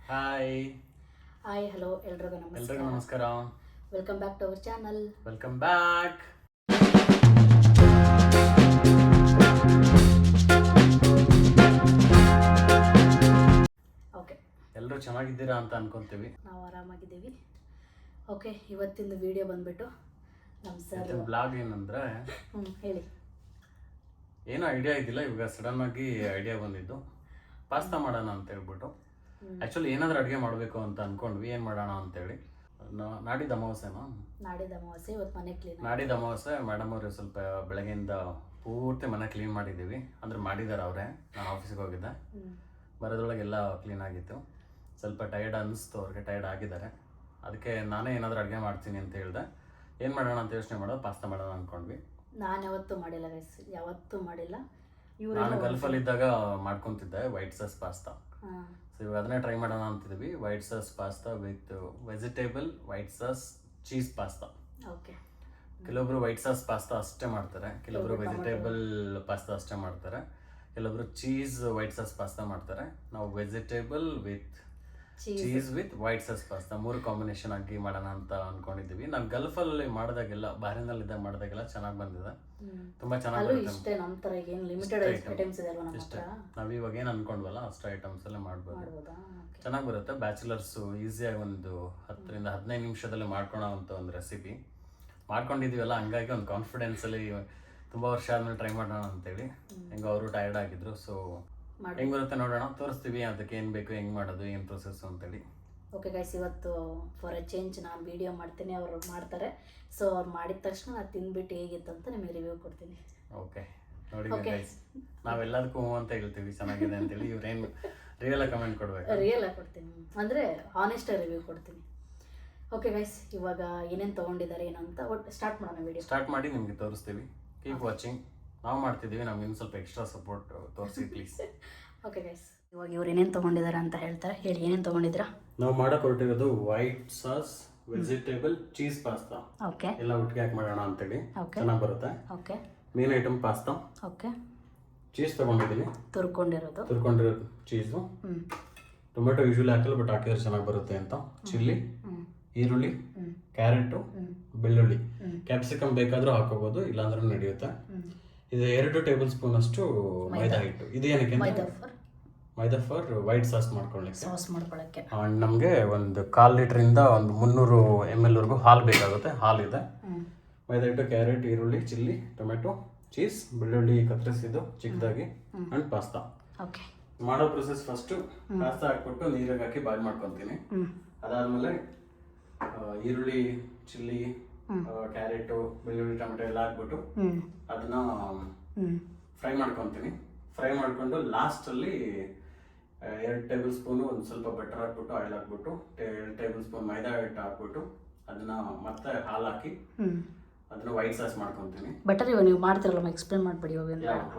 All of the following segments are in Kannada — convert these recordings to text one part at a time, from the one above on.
ಹಾಯ್ ಹಲೋ ಎಲ್ರಿಗೂ ನಮಸ್ಕಾರ. Welcome back to our channel. Welcome back. Okay, ಎಲ್ಲರೂ ಚೆನ್ನಾಗಿದ್ದೀರಾ ಅಂತ ಅನ್ಕೊಂತೀವಿ. ನಾವು ಆರಾಮಾಗಿದ್ದೀವಿ. ಓಕೆ, ಇವತ್ತಿನ ವಿಡಿಯೋ ಬಂದ್ಬಿಟ್ಟು ನಮ್ಮ ಸರ್ ಬ್ಲಾಗ್ ಏನಂದ್ರೆ ಹೇಳಿ. ಏನೋ ಐಡಿಯಾ ಇದ್ದಿಲ್ಲ, ಇವಾಗ ಸಡನ್ ಆಗಿ ಐಡಿಯಾ ಬಂದಿದ್ದು ಪಾಸ್ತಾ ಮಾಡೋಣ ಅಂತ ಹೇಳ್ಬಿಟ್ಟು. ಆ್ಯಕ್ಚುಲಿ ಏನಾದರೂ ಅಡುಗೆ ಮಾಡಬೇಕು ಅಂತ ಅಂದ್ಕೊಂಡ್ವಿ, ಏನು ಮಾಡೋಣ ಅಂತೇಳಿ. ನಾಡಿದ್ದು ಅಮಾವಾಸ್ಯೆನಾ? ನಾಡಿದ್ದು ಅಮಾವಾಸ್ಯೆ. ಇವತ್ತು ಮನೆ ಕ್ಲೀನ್. ನಾಡಿದ್ದು ಅಮಾವಾಸ್ಯೆ ಮೇಡಮ್ ಅವರು ಸ್ವಲ್ಪ ಬೆಳಗ್ಗೆಯಿಂದ ಪೂರ್ತಿ ಮನೆ ಕ್ಲೀನ್ ಮಾಡಿದ್ದೀವಿ. ಅಂದರೆ ಮಾಡಿದ್ದಾರೆ ಅವರೇ, ನಾನು ಆಫೀಸಿಗೆ ಹೋಗಿದ್ದೆ. ಬರೋದ್ರೊಳಗೆಲ್ಲ ಕ್ಲೀನ್ ಆಗಿತ್ತು. ಸ್ವಲ್ಪ ಟೈರ್ಡ್ ಅನ್ನಿಸ್ತು ಅವ್ರಿಗೆ, ಟೈರ್ಡ್ ಆಗಿದ್ದಾರೆ. ಅದಕ್ಕೆ ನಾನೇ ಏನಾದರೂ ಅಡುಗೆ ಮಾಡ್ತೀನಿ ಅಂತ ಹೇಳಿದೆ. ಏನು ಮಾಡೋಣ ಅಂತ ಯೋಚನೆ ಮಾಡೋದು, ಪಾಸ್ತಾ ಮಾಡೋಣ ಅಂದ್ಕೊಂಡ್ವಿ. ನಾನು ಯಾವತ್ತೂ ಮಾಡಿಲ್ಲ ಗೈಸ್, ಯಾವತ್ತೂ ಮಾಡಿಲ್ಲ. ನಾನು ಗಲ್ಫಲ್ಲಿದ್ದಾಗ ಮಾಡ್ಕೊತಿದ್ದೆ ವೈಟ್ ಸಾಸ್ ಪಾಸ್ತಾ. ಸೊ ಇವಾಗ ಅದನ್ನೇ ಟ್ರೈ ಮಾಡೋಣ ಅಂತಿದ್ವಿ. White sauce pasta with vegetable white sauce cheese pasta. Okay. ಕೆಲವೊಬ್ರು ವೈಟ್ ಸಾಸ್ ಪಾಸ್ತಾ ಅಷ್ಟೇ ಮಾಡ್ತಾರೆ, ಕೆಲವೊಬ್ರು ವೆಜಿಟೇಬಲ್ ಪಾಸ್ತಾ ಅಷ್ಟೇ ಮಾಡ್ತಾರೆ, ಕೆಲವೊಬ್ರು ಚೀಸ್ ವೈಟ್ ಸಾಸ್ ಪಾಸ್ತಾ ಮಾಡ್ತಾರೆ. ನಾವು vegetable with cheese with white sauce pasta 3 combination ಆಗಿ ಮಾಡೋಣ ಅಂತ ಅನ್ಕೊಂಡಿದ್ದೀವಿ. ನಾನು ಗಲ್ಫಲ್ಲಿ ಮಾಡಿದಾಗೆಲ್ಲ, ಬಾರಿನಲ್ಲಿದ್ದಾಗ ಮಾಡಿದಾಗೆಲ್ಲ ಚೆನ್ನಾಗಿ ಬಂದಿದೆ, ತುಂಬಾ ಚೆನ್ನಾಗಿ ಬರುತ್ತೆ. ನಾವು ಇವಾಗ ಏನು ಅನ್ಕೊಂಡ್ವಲ್ಲ ಅಷ್ಟು ಐಟಮ್ಸ್ ಎಲ್ಲ ಮಾಡ್ಬೋದು, ಚೆನ್ನಾಗಿ ಬರುತ್ತೆ. ಬ್ಯಾಚುಲರ್ಸ್ ಈಸಿಯಾಗಿ ಒಂದು 10 ರಿಂದ 15 ನಿಮಿಷದಲ್ಲಿ ಮಾಡ್ಕೊಳೋ ಅಂತ ಒಂದು ರೆಸಿಪಿ ಮಾಡ್ಕೊಂಡಿದೀವಲ್ಲ, ಹಂಗಾಗಿ ಒಂದು ಕಾನ್ಫಿಡೆನ್ಸಲ್ಲಿ ತುಂಬ ವರ್ಷ ಆದ್ಮೇಲೆ ಟ್ರೈ ಮಾಡೋಣ ಅಂತೇಳಿ. ಹೆಂಗೋ ಅವರು ಟೈರ್ಡ್ ಆಗಿದ್ರು. ಸೊ ಹೆಂಗ್ ಬರುತ್ತೆ ನೋಡೋಣ, ತೋರಿಸ್ತೀವಿ ಅದಕ್ಕೆ ಏನು ಬೇಕು, ಹೆಂಗೆ ಮಾಡೋದು, ಏನು ಪ್ರೊಸೆಸ್ ಅಂತೇಳಿ. ಓಕೆ ಗೈಸ್, ಇವತ್ತು ಫಾರ್ ಎ ಚೇಂಜ್ ನಾನು ವಿಡಿಯೋ ಮಾಡ್ತೀನಿ, ಅವರು ಮಾಡ್ತಾರೆ. ಸೊ ಅವ್ರು ಮಾಡಿದ ತಕ್ಷಣ ನಾನು ತಿಂದ್ಬಿಟ್ಟು ಹೇಗಿತ್ತು ಅಂತ ನಿಮಗೆ ರಿವ್ಯೂ ಕೊಡ್ತೀನಿ. ಓಕೆ, ನೋಡಿ ಗೈಸ್, ನಾವೆಲ್ಲದಕ್ಕೂ ಅಂತ ಹೇಳ್ತೀವಿ ಚೆನ್ನಾಗಿದೆ ಅಂತೇಳಿ. ಇವ್ರೇನು ರಿಯಲ್ ಕಮೆಂಟ್ ಕೊಡ್ಬೇಕು? ರಿಯಲ್ ಆಗಿ ಕೊಡ್ತೀನಿ, ಅಂದರೆ ಆನೆಸ್ಟ್ ರಿವ್ಯೂ ಕೊಡ್ತೀನಿ. ಓಕೆ ಗೈಸ್, ಇವಾಗ ಏನೇನು ತೊಗೊಂಡಿದ್ದಾರೆ ಏನು ಅಂತ ಒಟ್ಟು ಸ್ಟಾರ್ಟ್ ಮಾಡೋಣ. ವಿಡಿಯೋ ಸ್ಟಾರ್ಟ್ ಮಾಡಿ ನಿಮಗೆ ತೋರಿಸ್ತೀವಿ. Keep watching. ನಾವು ಮಾಡ್ತಿದ್ದೀವಿ, ನಮ್ಗೆ ಇನ್ನು ಸ್ವಲ್ಪ ಎಕ್ಸ್ಟ್ರಾ ಸಪೋರ್ಟ್ ತೋರಿಸಿ ಪ್ಲೀಸ್. ಓಕೆ ಗೈಸ್, ಇವಾಗ ಇವ್ರು ಏನೇನು ತೊಗೊಂಡಿದ್ದಾರೆ ಅಂತ ಹೇಳ್ತಾರೆ. ಹೇಳಿ, ಏನೇನು ತೊಗೊಂಡಿದ್ದೀರಾ? ನಾವು ಮಾಡಕ್ಕೆ ಹೊರಟಿರೋದು white sauce vegetable cheese pasta. Okay, ಎಲ್ಲ ಒಟ್ಟಿಗೆ ಹಾಕಿ ಮಾಡೋಣ ಅಂತೇಳಿ. ಓಕೆ, ಚೆನ್ನಾಗಿ ಬರುತ್ತೆ. Okay. Main item pasta. Okay. Cheese ತೊಗೊಂಡಿದ್ದೀನಿ, ತುರ್ಕೊಂಡಿರೋ ಚೀಸು. ಟೊಮೆಟೊ ಯೂಶುವಲಿ ಹಾಕಲ್ಲ, ಬಟ್ ಹಾಕಿದ್ರೆ ಚೆನ್ನಾಗಿ ಬರುತ್ತೆ ಅಂತ. ಚಿಲ್ಲಿ, ಈರುಳ್ಳಿ, ಕ್ಯಾರೆಟು, ಬೆಳ್ಳುಳ್ಳಿ, ಕ್ಯಾಪ್ಸಿಕಮ್ ಬೇಕಾದರೂ ಹಾಕೋಬೋದು, ಇಲ್ಲಾಂದ್ರೂ ನಡೆಯುತ್ತೆ. ಇದು 2 ಟೇಬಲ್ ಸ್ಪೂನ್ ಅಷ್ಟು ಮೈದಾ ಹಿಟ್ಟು. ಇದೇನಕ್ಕೆ? ಮೈದಾ ಫಾರ್ ವೈಟ್ ಸಾಸ್ ಮಾಡ್ಕೊಳ್ಳಿಕ್ಕೆ. ನಮಗೆ ಒಂದು 1/4 ಲೀಟ್ರಿಂದ ಒಂದು 300 ml ವರೆಗೂ ಹಾಲು ಬೇಕಾಗುತ್ತೆ. ಹಾಲಿದೆ, ಮೈದಾ ಹಿಟ್ಟು, ಕ್ಯಾರೆಟ್, ಈರುಳ್ಳಿ, ಚಿಲ್ಲಿ, ಟೊಮೆಟೊ, ಚೀಸ್, ಬೆಳ್ಳುಳ್ಳಿ ಕತ್ತರಿಸಿದ್ದು ಚಿಕ್ಕದಾಗಿ, ಅಂಡ್ ಪಾಸ್ತಾ. ಓಕೆ. ಮಾಡೋ ಪ್ರೊಸೆಸ್ ಫಸ್ಟು ಪಾಸ್ತಾ ಹಾಕ್ಬಿಟ್ಟು ನೀರಿಗೆ ಹಾಕಿ ಬಾಯ್ಲ್ ಮಾಡ್ಕೊತೀನಿ. ಅದಾದಮೇಲೆ ಈರುಳ್ಳಿ, ಚಿಲ್ಲಿ, ಕ್ಯಾರೆಟು, ಬೆಳ್ಳುಳ್ಳಿ, ಟೊಮೆಟೊ ಎಲ್ಲ ಹಾಕ್ಬಿಟ್ಟು ಅದನ್ನ ಫ್ರೈ ಮಾಡ್ಕೊತೀನಿ. ಫ್ರೈ ಮಾಡ್ಕೊಂಡು ಲಾಸ್ಟಲ್ಲಿ 2 ಟೇಬಲ್ ಸ್ಪೂನು ಒಂದು ಸ್ವಲ್ಪ ಬಟರ್ ಹಾಕ್ಬಿಟ್ಟು, ಆಯಿಲ್ ಹಾಕ್ಬಿಟ್ಟು, 2 ಟೇಬಲ್ ಸ್ಪೂನ್ ಮೈದಾ ಹಿಟ್ಟು ಹಾಕ್ಬಿಟ್ಟು ಅದನ್ನ ಮತ್ತೆ ಹಾಲು ಹಾಕಿ ಅದನ್ನ ವೈಟ್ ಸಾಸ್ ಮಾಡ್ಕೊತೀನಿ. ಬಟರ್ ಇವಾಗ ನೀವು ಮಾಡ್ತಿರಲ್ಲ, ಎಕ್ಸ್ಪ್ಲೇನ್ ಮಾಡ್ಬಿಡಿ.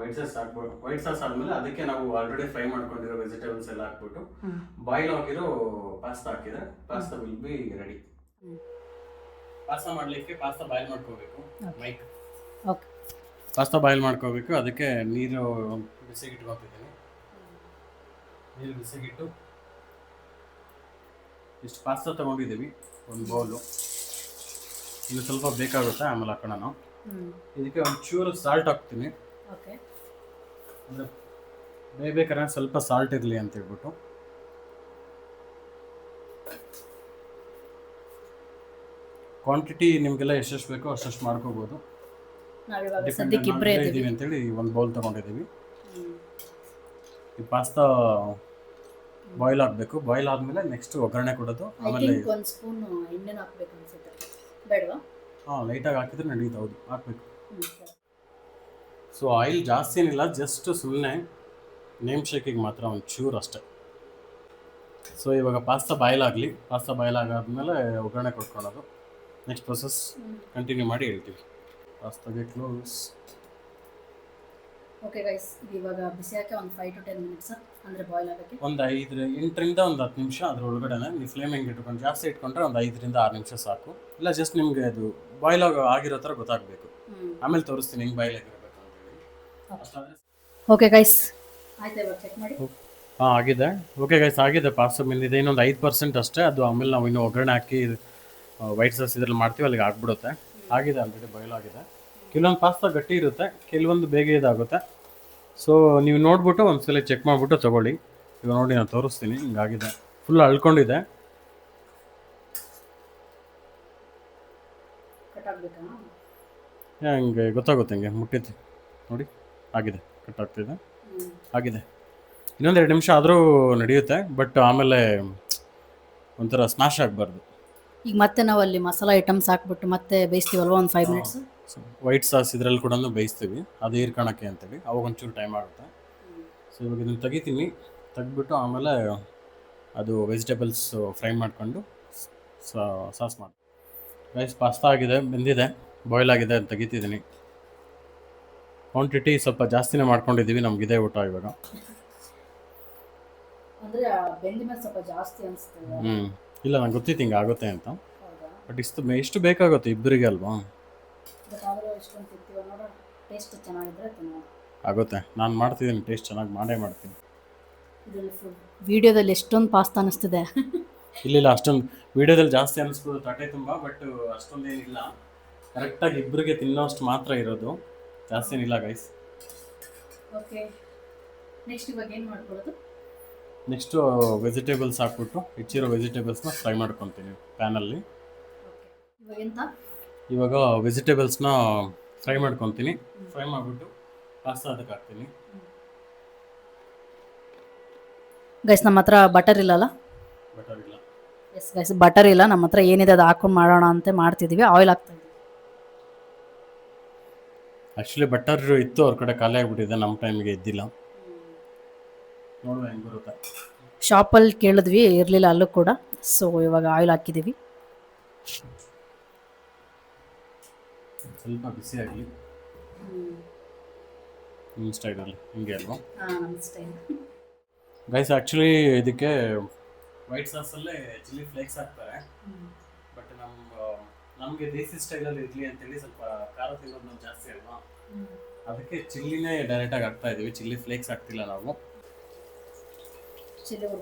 ವೈಟ್ ಸಾಸ್ ಹಾಕ್ಬಿಟ್ಟು, ವೈಟ್ ಸಾಸ್ ಆದ್ಮೇಲೆ ಅದಕ್ಕೆ ನಾವು ಆಲ್ರೆಡಿ ಫ್ರೈ ಮಾಡ್ಕೊಂಡಿರೋ ವೆಜಿಟೇಬಲ್ಸ್ ಎಲ್ಲ ಹಾಕ್ಬಿಟ್ಟು ಬಾಯ್ಲ್ ಆಗಿರೋ ಪಾಸ್ತಾ ಹಾಕಿದ್ರೆ pasta will be ready. Pasta ಮಾಡಲಿಕ್ಕೆ ಪಾಸ್ತಾ ಬಾಯ್ಲ್ ಮಾಡ್ಕೋಬೇಕು. ಪಾಸ್ತಾ ಬಾಯ್ಲ್ ಮಾಡ್ಕೋಬೇಕು. ಅದಕ್ಕೆ ನೀರು ಬಿಸಿಗಿಟ್ಕೊತಿದ್ದೀನಿ. ನೀರು ಬಿಸಿಗಿಟ್ಟು ಇಷ್ಟು ಪಾಸ್ತಾ ತೊಗೊಂಡಿದ್ದೀವಿ, ಒಂದು ಬೌಲು. ಇದು ಸ್ವಲ್ಪ ಬೇಕಾಗುತ್ತೆ, ಆಮೇಲೆ ಹಾಕೋಣ. ನಾವು ಇದಕ್ಕೆ ಒಂಚೂರು ಸಾಲ್ಟ್ ಹಾಕ್ತೀನಿ, ಅಂದರೆ ಬೇಯ್ಬೇಕಾದ್ರೆ ಸ್ವಲ್ಪ ಸಾಲ್ಟ್ ಇರಲಿ ಅಂತ ಹೇಳ್ಬಿಟ್ಟು. ಕ್ವಾಂಟಿಟಿ ನಿಮಗೆಲ್ಲ ಎಷ್ಟೆಷ್ಟು ಬೇಕೋ ಅಷ್ಟೆಷ್ಟು ಮಾಡ್ಕೋಬೋದು. ಇದ್ದೀವಿ ಅಂತೇಳಿ ಒಂದು ಬೌಲ್ ತೊಗೊಂಡಿದ್ದೀವಿ. ಈ ಪಾಸ್ತಾ ಬಾಯ್ಲ್ ಆಗಬೇಕು. ಬಾಯ್ಲ್ ಆದಮೇಲೆ ನೆಕ್ಸ್ಟ್ ಒಗ್ಗರಣೆ ಕೊಡೋದು. ಆಮೇಲೆ ಒಂದು ಸ್ಪೂನ್ ಎಣ್ಣೆ ಹಾಕಬೇಕು ಅನ್ಸುತ್ತೆ, ಬೇಡವಾ? ಲೈಟಾಗಿ ಹಾಕಿದ್ರೆ ನಡೆಯುತ್ತೆ. ಹೌದು, ಹಾಕಬೇಕು. ಸೊ ಆಯಿಲ್ ಜಾಸ್ತಿ ಏನಿಲ್ಲ, ಜಸ್ಟ್ ಸುಮ್ಮನೆ ನೇಮ್ ಶೇಕಿಗೆ ಮಾತ್ರ ಒಂಚೂರು ಅಷ್ಟೇ. ಸೊ ಇವಾಗ ಪಾಸ್ತಾ ಬಾಯ್ಲ್ ಆಗಲಿ. ಪಾಸ್ತಾ ಬಾಯ್ಲ್ ಆಗಾದ್ಮೇಲೆ ಒಗ್ಗರಣೆ ಕೊಟ್ಕೊಳ್ಳೋದು. ನೆಕ್ಸ್ಟ್ ಪ್ರೊಸೆಸ್ ಕಂಟಿನ್ಯೂ ಮಾಡಿ ಹೇಳ್ತೀವಿ. ಪಾಸ್ತಾಗೆ ಕ್ಲೋಸ್. ಓಕೆ ಗೈಸ್, ಇವಾಗ ಬಿಸಿ ಹಾಕಿ ಒಂದು 5 to 10 ಮಿನಿಟ್ಸ್ ಅಂದರೆ ಬಾಯ್ಲ್ ಆಗೋಕ್ಕೆ ಒಂದು 8ರಿಂದ 10 ನಿಮಿಷ. ಅದ್ರ ಒಳಗಡೆ ನೀವು ಫ್ಲೇಮ್ ಹೆಂಗೆ ಇಟ್ಕೊಂಡು, ಜಾಸ್ತಿ ಇಟ್ಕೊಂಡ್ರೆ ಒಂದು 5ರಿಂದ 6 ನಿಮಿಷ ಸಾಕು. ಇಲ್ಲ ಜಸ್ಟ್ ನಿಮಗೆ ಅದು ಬಾಯ್ಲ್ ಆಗಿರೋ ಥರ ಗೊತ್ತಾಗಬೇಕು. ಆಮೇಲೆ ತೋರಿಸ್ತೀನಿ ಹೆಂಗೆ ಬಾಯ್ಲ್ ಆಗಿರಬೇಕು ಅಂತೇಳಿ. ಓಕೆ ಗೈಸ್, ಆಯ್ತು, ಇವಾಗ ಚೆಕ್ ಮಾಡಿ. ಹಾಂ ಆಗಿದೆ. ಓಕೆ ಗೈಸ್, ಆಗಿದೆ. ಪಾಸ್ತಾ ಬಂದಿದೆ. ಇನ್ನೊಂದು 5% ಅಷ್ಟೇ. ಅದು ಆಮೇಲೆ ನಾವು ಇನ್ನೂ ಒಗ್ಗರಣೆ ಹಾಕಿ ವೈಟ್ ಸಾಸ್ ಇದ್ರಲ್ಲಿ ಮಾಡ್ತೀವಿ, ಅಲ್ಲಿಗೆ ಆಗ್ಬಿಡುತ್ತೆ. ಆಗಿದೆ, ಆಲ್ರೆಡಿ ಬಾಯ್ಲ್ ಆಗಿದೆ. ಕೆಲವೊಂದು ಪಾಸ್ತಾ ಗಟ್ಟಿ ಇರುತ್ತೆ, ಕೆಲವೊಂದು ಬೇಗ ಇದಾಗುತ್ತೆ. ಸೊ ನೀವು ನೋಡ್ಬಿಟ್ಟು ಒಂದ್ಸಲ ಚೆಕ್ ಮಾಡಿಬಿಟ್ಟು ತೊಗೊಳ್ಳಿ. ಇವಾಗ ನೋಡಿ ನಾನು ತೋರಿಸ್ತೀನಿ. ಹಿಂಗಾಗಿದೆ, ಫುಲ್ ಅಳ್ಕೊಂಡಿದೆ. ಹಿಂಗೆ ಗೊತ್ತಾಗುತ್ತೆ, ಹಿಂಗೆ ಮುಟ್ಟಿದ್ದು ನೋಡಿ ಆಗಿದೆ, ಕಟ್ ಆಗ್ತಿದೆ, ಆಗಿದೆ. ಇನ್ನೊಂದು 2 ನಿಮಿಷ ಆದರೂ ನಡೆಯುತ್ತೆ, ಬಟ್ ಆಮೇಲೆ ಒಂಥರ ಸ್ಮ್ಯಾಶ್ ಆಗಬಾರ್ದು. ಈಗ ಮತ್ತೆ ನಾವು ಅಲ್ಲಿ ಮಸಾಲ ಐಟಮ್ಸ್ ಹಾಕ್ಬಿಟ್ಟು ಮತ್ತೆ ಬೇಯಿಸ್ತೀವಲ್ವ ಒಂದು 5 ಮಿನಿಟ್ಸ್. ವೈಟ್ ಸಾಸ್ ಇದರಲ್ಲಿ ಕೂಡ ಬೇಯಿಸ್ತೀವಿ, ಅದು ಹೀರ್ಕೊಳಕ್ಕೆ ಅಂತೇಳಿ. ಅವಾಗ ಒಂಚೂರು ಟೈಮ್ ಆಗುತ್ತೆ. ಸೊ ಇವಾಗ ಇದನ್ನು ತೆಗೆದ್ಬಿಟ್ಟು ಆಮೇಲೆ ಅದು ವೆಜಿಟೇಬಲ್ಸ್ ಫ್ರೈ ಮಾಡ್ಕೊಂಡು ಸಾಸ್ ಮಾಡಿ. ರೈಸ್ ಪಾಸ್ತಾ ಆಗಿದೆ, ಬೆಂದಿದೆ, ಬಾಯ್ಲ್ ಆಗಿದೆ, ಅಂತ ತೆಗಿತಿದ್ದೀನಿ. ಕ್ವಾಂಟಿಟಿ ಸ್ವಲ್ಪ ಜಾಸ್ತಿನೇ ಮಾಡ್ಕೊಂಡಿದ್ದೀವಿ, ನಮಗಿದೆ ಊಟ ಇವಾಗ. ಅಂದರೆ ಬೆಂದ ಮೇಲೆ ಸ್ವಲ್ಪ ಜಾಸ್ತಿ ಅನಿಸ್ತದೆ. ಇಲ್ಲ, ನಂಗೆ ಗೊತ್ತಿತ್ತು ಹಿಂಗೆ ಆಗುತ್ತೆ ಅಂತ. ಬಟ್ ಎಷ್ಟು ಬೇಕಾಗುತ್ತೆ ಇಬ್ಬರಿಗೆ ಅಲ್ವಾ? ಟೇಸ್ಟ್ ಚೆನ್ನಾಗಿದ್ರೆ ಆಗುತ್ತೆ. ನಾನು ಮಾಡ್ತಿದ್ದೀನಿ, ಟೇಸ್ಟ್ ಚೆನ್ನಾಗಿ ಮಾಡೇ ಮಾಡ್ತೀನಿ. ವಿಡಿಯೋದಲ್ಲಿ ಎಷ್ಟೊಂದು ಪಾಸ್ತಾ ಅನಿಸ್ತಿದೆ. ಇಲ್ಲ, ಅಷ್ಟೊಂದು ವಿಡಿಯೋದಲ್ಲಿ ಜಾಸ್ತಿ ಅನಿಸ್ಬೋದು ತಟ್ಟೆ ತುಂಬ, ಬಟ್ ಅಷ್ಟೊಂದೇನಿಲ್ಲ. ಕರೆಕ್ಟಾಗಿ ಇಬ್ಬರಿಗೆ ತಿನ್ನೋಷ್ಟು ಮಾತ್ರ ಇರೋದು, ಜಾಸ್ತಿ ಏನಿಲ್ಲ ಗೈಸ್. ಓಕೆ, ನೆಕ್ಸ್ಟ್ ಇವಾಗ ಏನು ಮಾಡ್ಕೊಳ್ಳೋದು? ನೆಕ್ಸ್ಟು ವೆಜಿಟೇಬಲ್ಸ್ ಹಾಕ್ಬಿಟ್ಟು ಹೆಚ್ಚಿರೋ ವೆಜಿಟೇಬಲ್ಸ್ನ ಫ್ರೈ ಮಾಡ್ಕೊತೀನಿ ಪ್ಯಾನಲ್ಲಿ. ಇವಾಗ ವೆಜಿಟೇಬಲ್ಸ್ನ ಫ್ರೈ ಮಾಡ್ಕೊತೀನಿ. ಫ್ರೈ ಮಾಡಿಬಿಟ್ಟು ಪಾಸ್ತಾ ಅದಕ್ಕೆ ಹಾಕ್ತೀನಿ. ಗೈಸ್, ನಮ್ಮ ಹತ್ರ ಬಟರ್ ಇಲ್ಲಲ್ಲ? ಬಟರ್ ಇಲ್ಲ. ಎಸ್ ಗೈಸ್, ಬಟರ್ ಇಲ್ಲ ನಮ್ಮ ಹತ್ರ. ಏನಿದೆ ಅದು ಹಾಕೊಂಡು ಮಾಡೋಣ ಅಂತ ಮಾಡ್ತಿದ್ದೀವಿ. ಆಯಿಲ್ ಹಾಕ್ತಾ ಇದ್ದೀವಿ. ಆ್ಯಕ್ಚುಲಿ ಬಟರ್ ಇತ್ತು, ಅವ್ರ ಕಡೆ ಖಾಲಿ ಆಗಿಬಿಟ್ಟಿದೆ, ನಮ್ಮ ಟೈಮಿಗೆ ಇದ್ದಿಲ್ಲ. ನೋಡುವ ಹೆಂಗೆ ಬರುತ್ತೆ. ಶಾಪಲ್ಲಿ ಕೇಳಿದ್ವಿ, ಇರಲಿಲ್ಲ ಅಲ್ಲೂ ಕೂಡ. ಸೊ ಇವಾಗ ಆಯಿಲ್ ಹಾಕಿದ್ದೀವಿ. ಸ್ವಲ್ಪ ಬಿಸಿ ಆಗಲಿ. ನಿಮ್ಮ ಸ್ಟೈಲಲ್ಲಿ ಹಿಂಗೆ ಅಲ್ವಾ? ನಮ್ಮ ಸ್ಟೈಲ್ ಗೈಸ್. ಆ್ಯಕ್ಚುಲಿ ಇದಕ್ಕೆ ವೈಟ್ ಸಾಸಲ್ಲೇ ಚಿಲ್ಲಿ ಫ್ಲೇಕ್ಸ್ ಹಾಕ್ತಾರೆ, ಬಟ್ ನಮಗೆ ದೇಸಿ ಸ್ಟೈಲಲ್ಲಿ ಇರಲಿ ಅಂತೇಳಿ ಸ್ವಲ್ಪ ಖಾರ ತಿನ್ನೋದು ನಾವು ಜಾಸ್ತಿ ಅಲ್ವಾ, ಅದಕ್ಕೆ ಚಿಲ್ಲಿನೇ ಡೈರೆಕ್ಟಾಗಿ ಹಾಕ್ತಾ ಇದ್ದೀವಿ. ಚಿಲ್ಲಿ ಫ್ಲೇಕ್ಸ್ ಹಾಕ್ತಿಲ್ಲ ನಾವು.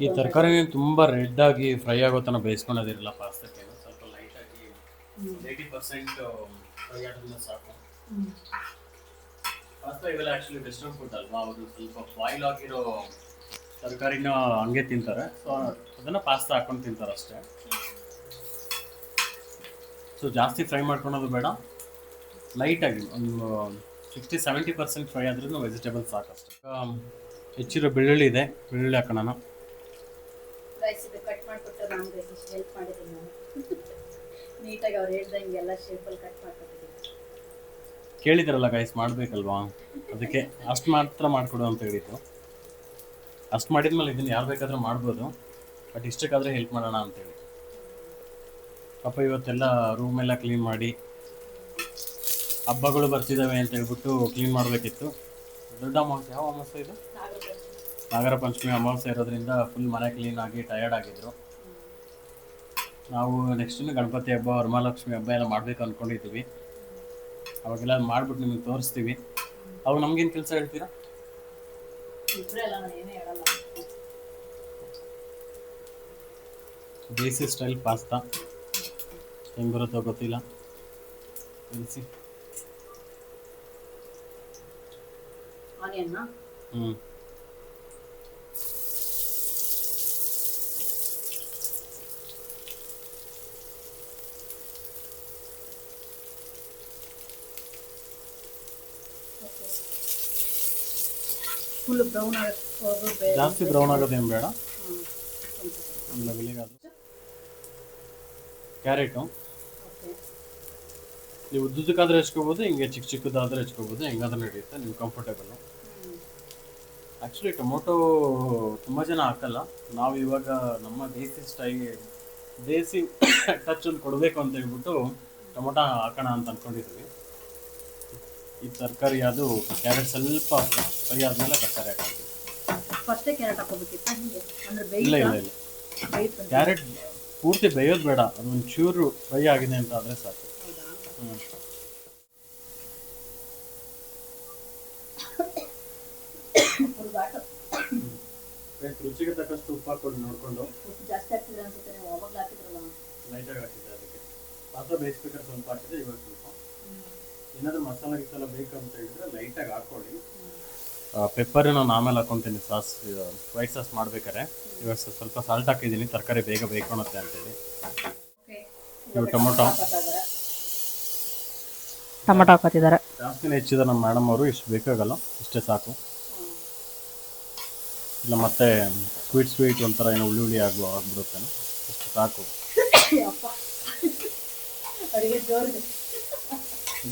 ಈ ತರಕಾರಿ ತುಂಬ ರೆಡ್ ಆಗಿ ಫ್ರೈ ಆಗೋ ತನಕ ಬೇಯಿಸ್ಕೊಳೋದಿರಲ್ಲ ಪಾಸ್ತಾಕ್ಕೆ. ಸ್ವಲ್ಪ ಲೈಟಾಗಿ 80% ಫ್ರೈ ಆದ್ಮೇಲೆ ಸಾಕು. ಪಾಸ್ತಾ ಇವೆಲ್ಲ ಆ್ಯಕ್ಚುಲಿ ವೆಸ್ಟರ್ನ್ ಫುಡ್ ಅಲ್ವಾ, ಅವರು ಸ್ವಲ್ಪ ಬಾಯ್ಲ್ ಆಗಿರೋ ತರಕಾರಿನ ಹಂಗೆ ತಿಂತಾರೆ. ಸೊ ಅದನ್ನು ಪಾಸ್ತಾ ಹಾಕೊಂಡು ತಿಂತಾರೆ ಅಷ್ಟೇ. ಸೊ ಜಾಸ್ತಿ ಫ್ರೈ ಮಾಡ್ಕೊಳೋದು ಬೇಡ, ಲೈಟಾಗಿ ಒಂದು 60-70% ಫ್ರೈ ಆದ್ರೂ ವೆಜಿಟೇಬಲ್ಸ್ ಸಾಕಷ್ಟೆ. ಹೆಚ್ಚಿರೋ ಬೆಳ್ಳುಳ್ಳಿ ಇದೆ, ಬೆಳ್ಳುಳ್ಳಿ ಹಾಕೋಣ. ಕಟ್ ಮಾಡಿಬಿಟ್ಟು ನಾನು ಹೆಲ್ಪ್ ಮಾಡಿದ್ದೀನಿ ನಾನು. ನೀಟಾಗಿ ಅವ್ರು ಹೇಳ್ದಂಗೆ ಎಲ್ಲ ಶೇಪಲ್ಲಿ ಕಟ್ ಮಾಡ್ಕೊಟ್ಟಿದ್ದೀನಿ. ಕೇಳಿದ್ರಲ್ಲ ಗೈಸ್, ಮಾಡಬೇಕಲ್ವಾ, ಅದಕ್ಕೆ ಅಷ್ಟು ಮಾತ್ರ ಮಾಡಿಕೊಡು ಅಂತ ಹೇಳಿದ್ದು. ಅಷ್ಟು ಮಾಡಿದ್ಮೇಲೆ ಇದನ್ನು ಯಾರು ಬೇಕಾದರೂ ಮಾಡ್ಬೋದು, ಬಟ್ ಇಷ್ಟಕ್ಕಾದರೆ ಹೆಲ್ಪ್ ಮಾಡೋಣ ಅಂತೇಳಿ. ಪಾಪ ಇವತ್ತೆಲ್ಲ ರೂಮೆಲ್ಲ ಕ್ಲೀನ್ ಮಾಡಿ, ಹಬ್ಬಗಳು ಬರ್ತಿದ್ದಾವೆ ಅಂತ ಹೇಳ್ಬಿಟ್ಟು ಕ್ಲೀನ್ ಮಾಡಬೇಕಿತ್ತು. ದೊಡ್ಡ ಅಮಾವಾಸ್ಯೆ, ಯಾವ ಅಮಾವಾಸ್ಯೆ ಇದು? ನಾಗರ ಪಂಚಮಿ ಅಮಾವಾಸ್ಯೆ ಇರೋದ್ರಿಂದ ಫುಲ್ ಮನೆ ಕ್ಲೀನ್ ಆಗಿ ಟಯರ್ಡ್ ಆಗಿದ್ರು. ನಾವು ನೆಕ್ಸ್ಟ್ ಗಣಪತಿ ಹಬ್ಬ, ವರಮಹಾಲಕ್ಷ್ಮಿ ಹಬ್ಬ ಎಲ್ಲ ಮಾಡಬೇಕು ಅಂದ್ಕೊಂಡಿದ್ದೀವಿ. ಅವಾಗೆಲ್ಲ ಮಾಡಿಬಿಟ್ಟು ನಿಮಗೆ ತೋರಿಸ್ತೀವಿ. ಅವಾಗ ನಮಗೇನು ಕೆಲಸ ಹೇಳ್ತೀರಾ? ದೇಸಿ ಸ್ಟೈಲ್ ಪಾಸ್ತಾ ಹೆಂಗೆ ಬರುತ್ತೋ ಗೊತ್ತಿಲ್ಲ, ತಿಳಿಸಿ. ಫುಲ್ ಬ್ರೌನ್ ಜಾಸ್ತಿ ಬ್ರೌನ್ ಆಗೋದೇನು ಬೇಡ, ಒಂದು ಲೆವೆಲಿಗಾದರೂ. ಕ್ಯಾರೆಟು ನೀವು ಉದ್ದುದಕ್ಕಾದ್ರೆ ಹೆಚ್ಕೋಬೋದು, ಹಿಂಗೆ ಚಿಕ್ಕ ಚಿಕ್ಕದಾದ್ರೆ ಹೆಚ್ಕೋಬೋದು, ಹೆಂಗಾದ್ರೂ ನಡೆಯುತ್ತೆ, ನೀವು ಕಂಫರ್ಟೇಬಲ್. ಆ್ಯಕ್ಚುಲಿ ಟೊಮೊಟೊ ತುಂಬ ಜನ ಹಾಕಲ್ಲ. ನಾವು ಇವಾಗ ನಮ್ಮ ದೇಸಿ ಟಚ್ ಒಂದು ಕೊಡಬೇಕು ಅಂತ ಹೇಳ್ಬಿಟ್ಟು ಟೊಮೊಟೊ ಹಾಕೋಣ ಅಂತ ಅಂದ್ಕೊಂಡಿದ್ದೀವಿ. ಈ ತರಕಾರಿ ಅದು ಕ್ಯಾರೆಟ್ ಸ್ವಲ್ಪ ಫ್ರೈ ಆದಮೇಲೆ ತರಕಾರಿ ಹಾಕ್ತೀವಿ. ಇಲ್ಲ ಇಲ್ಲ ಇಲ್ಲ, ಕ್ಯಾರೆಟ್ ಪೂರ್ತಿ ಬೇಯೋದು ಬೇಡ, ಅದೊಂದು ಚೂರು ಫ್ರೈ ಆಗಿದೆ ಅಂತ ಆದರೆ ಸಾಕು. ರುಚಿಗೆ ತಕ್ಕಷ್ಟು ಉಪ್ಪು ಹಾಕೊಂಡು ನೋಡಿಕೊಂಡು. ಉಪ್ಪು ಜಾಸ್ತಿ ಹಾಕ್ತಿದ್ರೆ ಅನ್ಸುತ್ತೆ, ನೀವು ಅವಾಗಲೇ ಹಾಕಿದ್ರಲ್ಲ. ಲೈಟಾಗಿ ಹಾಕಿದ್ದೆ ಅದಕ್ಕೆ. ಪಾತ್ರೆ ಬೇಯಿಸ್ಬೇಕಾದ್ರೆ ಸ್ವಲ್ಪ ಹಾಕಿದೆ, ಇವಾಗ ಸ್ವಲ್ಪ. ಏನಾದರೂ ಮಸಾಲೆ ಗಿಸಾಲ ಬೇಕಂತ ಹೇಳಿದ್ರೆ ಲೈಟಾಗಿ ಹಾಕ್ಕೊಳ್ಳಿ. ಪೆಪ್ಪರ್ ನಾನು ಆಮೇಲೆ ಹಾಕೊತೀನಿ ಸಾಸ್, ವೈಟ್ ಸಾಸ್ ಮಾಡ್ಬೇಕಾರೆ. ಇವಾಗ ಸ್ವಲ್ಪ ಸಾಲ್ಟ್ ಹಾಕಿದ್ದೀನಿ, ತರಕಾರಿ ಬೇಗ ಬೇಯ್ಕೊಳುತ್ತೆ ಅಂತೇಳಿ. ಇವಾಗ ಟೊಮೊಟೊ ಹಾಕೋತಿದ್ದಾರೆ. ಜಾಸ್ತಿನೇ ಹೆಚ್ಚಿದ ನಮ್ಮ ಮೇಡಮ್ ಅವರು. ಇಷ್ಟು ಬೇಕಾಗಲ್ಲ, ಇಷ್ಟೇ ಸಾಕು. ಇಲ್ಲ ಮತ್ತೆ ಸ್ವೀಟ್ ಒಂಥರ ಏನೋ ಹುಳಿ ಆಗ್ಬಿಡುತ್ತೆ. ಇಷ್ಟು ಸಾಕು.